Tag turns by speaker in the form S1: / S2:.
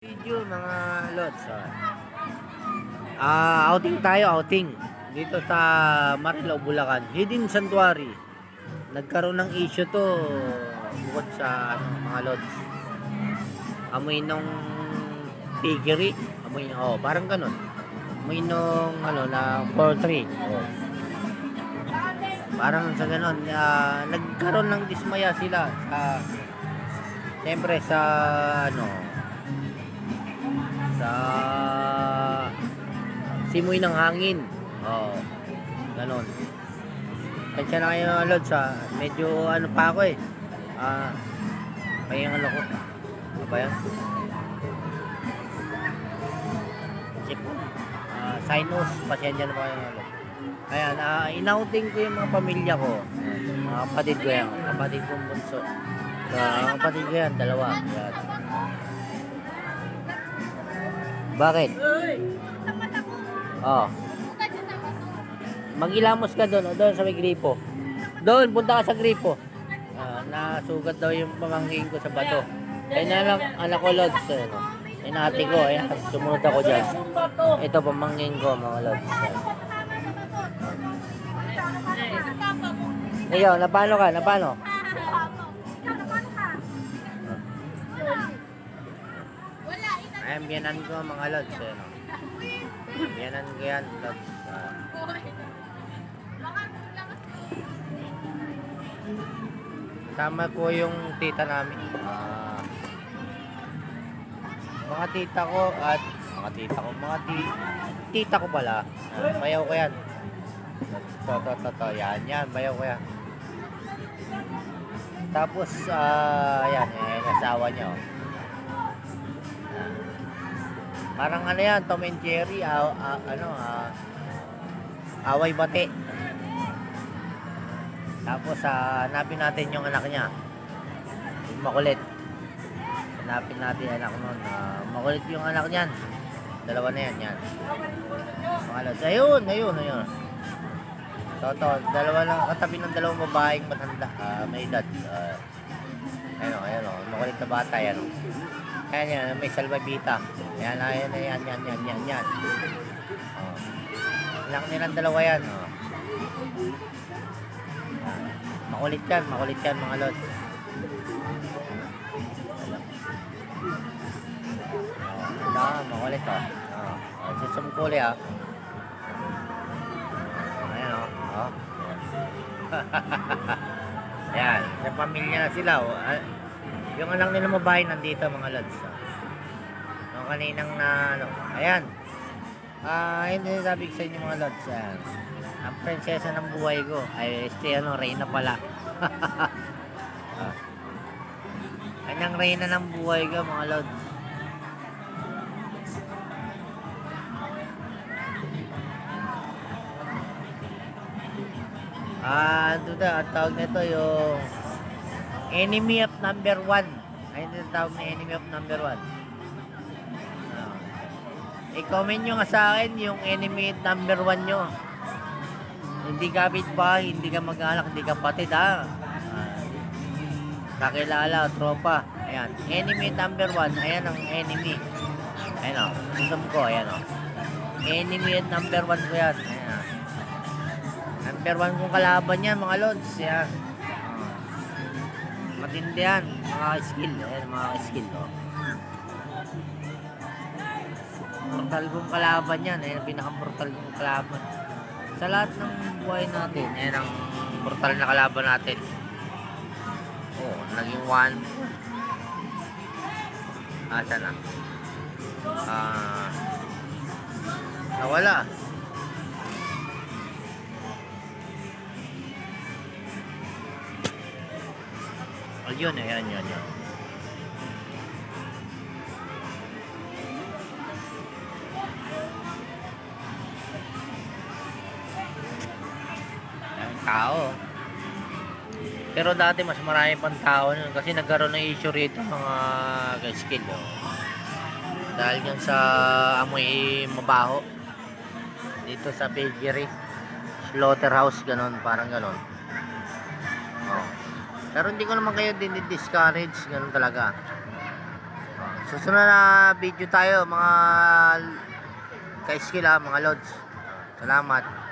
S1: Video mga lods. Outing tayo, outing. Dito sa Marilao, Bulacan. Hidden Sanctuary. Nagkaroon ng issue to bukod sa mga lods. Amoy nung piggery. Amoy, parang ganun. Amoy nung na poultry. Parang sa ganun. Nagkaroon ng dismaya sila sa siyempre sa sa simoy ng hangin. Ganon. Kaya na kayo mga lods, medyo pa ako kaya ko. Ano ba yan? Sinus, pasensya na pa kayo mga lods. Ayan, inouting ko yung mga pamilya ko. Mga kapatid ko yan, kapatid kong bunso. Mga kapatid ko yan, dalawa. Yan. Bakit? Magilamos ka doon sa may gripo. Doon, punta ka sa gripo. Nasugat daw yung pamangkin ko sa bato. Kaya na lang, anak ko lods. Inati ko, sumunod ako dyan. Ito, pamangkin ko, mga lods. Ngayon, napano ka? Napano? Ayan, biyanan ko mga lods. Biyanan ko yan, lods. Sama ko yung tita namin. Mga tita ko at tita ko pala. Bayaw ko yan. Yan, bayaw ko yan. Tapos, ayan, asawa niya. Parang yan, Tom and Jerry, away bate. Tapos, hanapin natin yung anak niya. Makulit. Hanapin natin yung anak nun. Makulit yung anak niyan. Dalawa na yan. Mga lods. Ayun. Dalawa lang, katabi ng dalawang babaeng matanda. May edad. Ayun. Makulit na bata yan. Ayan, may salbabita. Ayan. Ilang nilang dalawa yan. Makulit yan mga lods. Makulit susumkuli Ayan Ayan, sa pamilya na sila yung anak nila mabahay nandito mga lods. Yung kaninang ayan. Hindi sabi ko sa inyo mga lods. Ang prinsesa ng buhay ko ay Reyna pala. Kanyang Reyna ng buhay ko mga lods. Ang tawag nito yung enemy of number 1. Ayun yung tawag na enemy of number 1. I-comment nyo nga sa akin yung enemy number 1 nyo. Hindi kapit ba, hindi ka mag-alak, hindi ka patid kakilala, tropa. Ayan, enemy number 1. Ayan ang enemy. Ayan susum ko, ayan enemy at number 1 ko yan. Ayan number 1 kong kalaban yan mga lods. Yan matindi yan, mga skill. Ayan mga skill brutal kong kalaban yan. Ayan pinaka-brutal kong kalaban sa lahat ng buhay natin. Ayan ang brutal na kalaban natin. Naging 1. Asa na? Nawala. Ayun, ayan. Tao. Pero dati mas marami pang tao nun kasi nagkaroon ng issue rito mga skill dahil yan sa amoy mabaho dito sa piggery, slaughterhouse, parang ganon. Pero hindi ko naman kayo din discourage, ganun talaga. Susunod na video tayo mga ka-skill ha, mga lods. Salamat.